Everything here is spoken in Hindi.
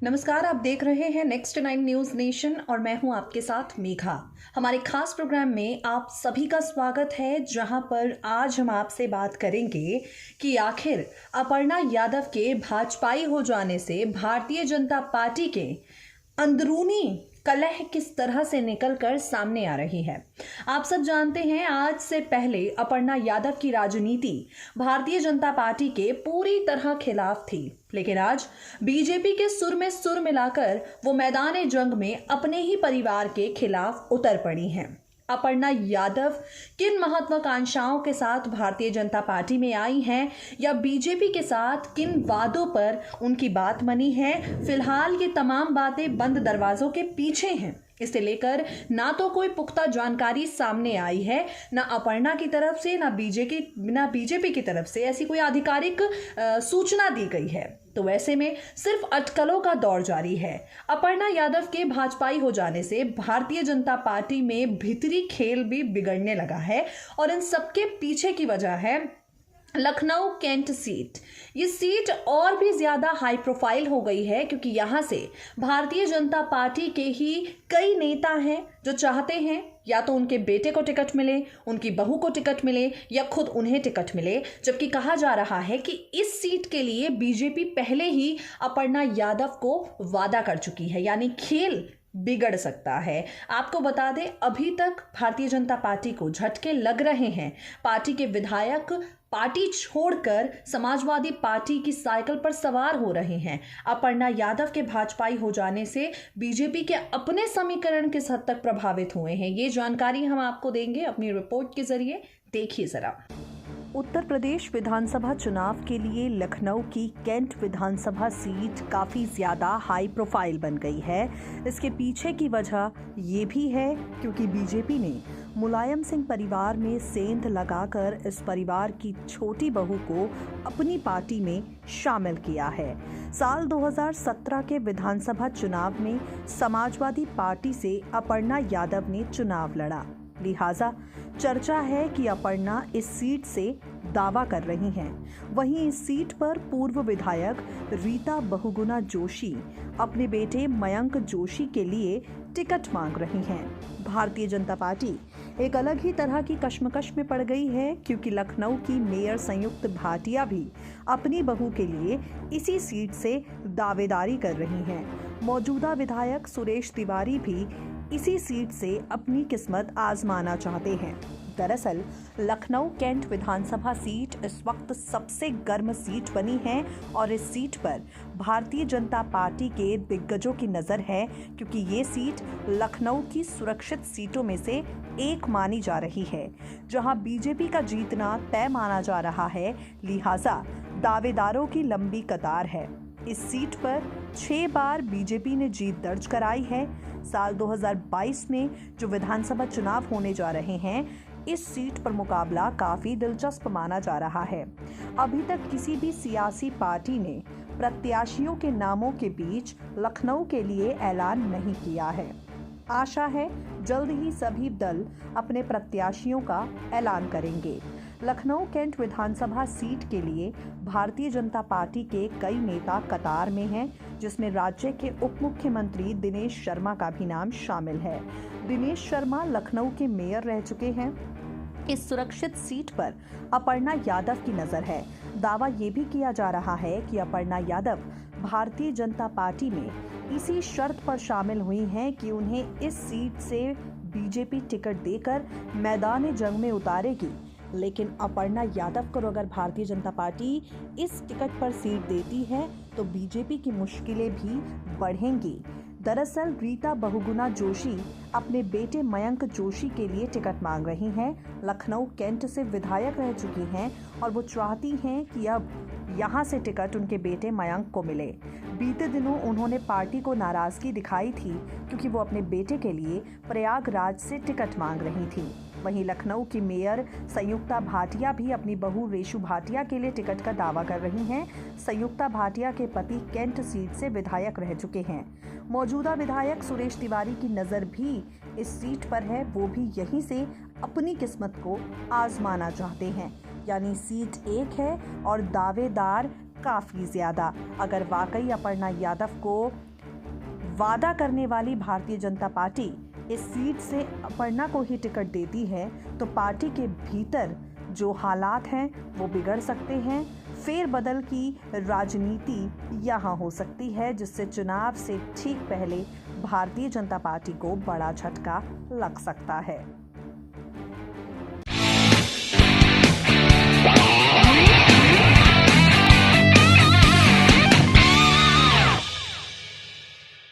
नमस्कार, आप देख रहे हैं नेक्स्ट 9 न्यूज नेशन और मैं हूं आपके साथ मेघा। हमारे खास प्रोग्राम में आप सभी का स्वागत है, जहां पर आज हम आपसे बात करेंगे कि आखिर अपर्णा यादव के भाजपाई हो जाने से भारतीय जनता पार्टी के अंदरूनी कलह किस तरह से निकलकर सामने आ रही है। आप सब जानते हैं, आज से पहले अपर्णा यादव की राजनीति भारतीय जनता पार्टी के पूरी तरह खिलाफ थी, लेकिन आज बीजेपी के सुर में सुर मिलाकर वो मैदान जंग में अपने ही परिवार के खिलाफ उतर पड़ी हैं। अपर्णा यादव किन महत्वाकांक्षाओं के साथ भारतीय जनता पार्टी में आई हैं या बीजेपी के साथ किन वादों पर उनकी बात बनी है, फिलहाल ये तमाम बातें बंद दरवाजों के पीछे हैं। इसे लेकर ना तो कोई पुख्ता जानकारी सामने आई है, ना अपर्णा की तरफ से, ना बीजेपी की तरफ से ऐसी कोई आधिकारिक सूचना दी गई है। तो ऐसे में सिर्फ अटकलों का दौर जारी है। अपर्णा यादव के भाजपाई हो जाने से भारतीय जनता पार्टी में भीतरी खेल भी बिगड़ने लगा है और इन सबके पीछे की वजह है लखनऊ कैंट सीट। ये सीट और भी ज्यादा हाई प्रोफाइल हो गई है क्योंकि यहां से भारतीय जनता पार्टी के ही कई नेता हैं जो चाहते हैं या तो उनके बेटे को टिकट मिले, उनकी बहू को टिकट मिले या खुद उन्हें टिकट मिले। जबकि कहा जा रहा है कि इस सीट के लिए बीजेपी पहले ही अपर्णा यादव को वादा कर चुकी है, यानी खेल बिगड़ सकता है। आपको बता दें, अभी तक भारतीय जनता पार्टी को झटके लग रहे हैं। पार्टी के विधायक पार्टी छोड़कर समाजवादी पार्टी की साइकिल पर सवार हो रहे हैं। अपर्णा यादव के भाजपाई हो जाने से बीजेपी के अपने समीकरण किस हद तक प्रभावित हुए हैं, ये जानकारी हम आपको देंगे अपनी रिपोर्ट के जरिए। देखिए जरा। उत्तर प्रदेश विधानसभा चुनाव के लिए लखनऊ की कैंट विधानसभा सीट काफ़ी ज़्यादा हाई प्रोफाइल बन गई है। इसके पीछे की वजह ये भी है क्योंकि बीजेपी ने मुलायम सिंह परिवार में सेंध लगाकर इस परिवार की छोटी बहू को अपनी पार्टी में शामिल किया है। साल 2017 के विधानसभा चुनाव में समाजवादी पार्टी से अपर्णा यादव ने चुनाव लड़ा, लिहाजा चर्चा है कि अपर्णा इस सीट से दावा कर रही हैं। वहीं इस सीट पर पूर्व विधायक रीता बहुगुणा जोशी अपने बेटे मयंक जोशी के लिए टिकट मांग रही हैं। भारतीय जनता पार्टी एक अलग ही तरह की कश्मकश में पड़ गई है क्योंकि लखनऊ की मेयर संयुक्त भाटिया भी अपनी बहू के लिए इसी सीट से दावेदारी कर रही हैं। मौजूदा विधायक सुरेश तिवारी भी इसी सीट से अपनी किस्मत आजमाना चाहते हैं। दरअसल लखनऊ कैंट विधानसभा सीट इस वक्त सबसे गर्म सीट बनी है और इस सीट पर भारतीय जनता पार्टी के दिग्गजों की नज़र है क्योंकि ये सीट लखनऊ की सुरक्षित सीटों में से एक मानी जा रही है, जहां बीजेपी का जीतना तय माना जा रहा है। लिहाजा दावेदारों की लंबी कतार है। इस सीट पर 6 बार बीजेपी ने जीत दर्ज कराई है। साल 2022 में जो विधानसभा चुनाव होने जा रहे हैं, इस सीट पर मुकाबला काफी दिलचस्प माना जा रहा है। अभी तक किसी भी सियासी पार्टी ने प्रत्याशियों के नामों के बीच लखनऊ के लिए ऐलान नहीं किया है। आशा है जल्द ही सभी दल अपने प्रत्याशियों का ऐलान करेंगे। लखनऊ कैंट विधानसभा सीट के लिए भारतीय जनता पार्टी के कई नेता कतार में हैं, जिसमें राज्य के उप मुख्यमंत्री दिनेश शर्मा का भी नाम शामिल है। दिनेश शर्मा लखनऊ के मेयर रह चुके हैं। इस सुरक्षित सीट पर अपर्णा यादव की नजर है। दावा ये भी किया जा रहा है कि अपर्णा यादव भारतीय जनता पार्टी में इसी शर्त पर शामिल हुई हैं कि उन्हें इस सीट से बीजेपी टिकट देकर मैदान जंग में उतारेगी। लेकिन अपर्णा यादव को अगर भारतीय जनता पार्टी इस टिकट पर सीट देती है तो बीजेपी की मुश्किलें भी बढ़ेंगी। दरअसल रीता बहुगुणा जोशी अपने बेटे मयंक जोशी के लिए टिकट मांग रही हैं। लखनऊ कैंट से विधायक रह चुकी हैं और वो चाहती हैं कि अब यहाँ से टिकट उनके बेटे मयंक को मिले। बीते दिनों उन्होंने पार्टी को नाराजगी दिखाई थी क्योंकि वो अपने बेटे के लिए प्रयागराज से टिकट मांग रही थी। वहीं लखनऊ की मेयर संयुक्ता भाटिया भी अपनी बहू रेशु भाटिया के लिए टिकट का दावा कर रही हैं। संयुक्ता भाटिया के पति कैंट सीट से विधायक रह चुके हैं। मौजूदा विधायक सुरेश तिवारी की नज़र भी इस सीट पर है, वो भी यहीं से अपनी किस्मत को आजमाना चाहते हैं। यानी सीट एक है और दावेदार काफ़ी ज़्यादा। अगर वाकई अपर्णा यादव को वादा करने वाली भारतीय जनता पार्टी इस सीट से अपर्णा को ही टिकट देती है तो पार्टी के भीतर जो हालात हैं वो बिगड़ सकते हैं। फेरबदल की राजनीति यहाँ हो सकती है, जिससे चुनाव से ठीक पहले भारतीय जनता पार्टी को बड़ा झटका लग सकता है।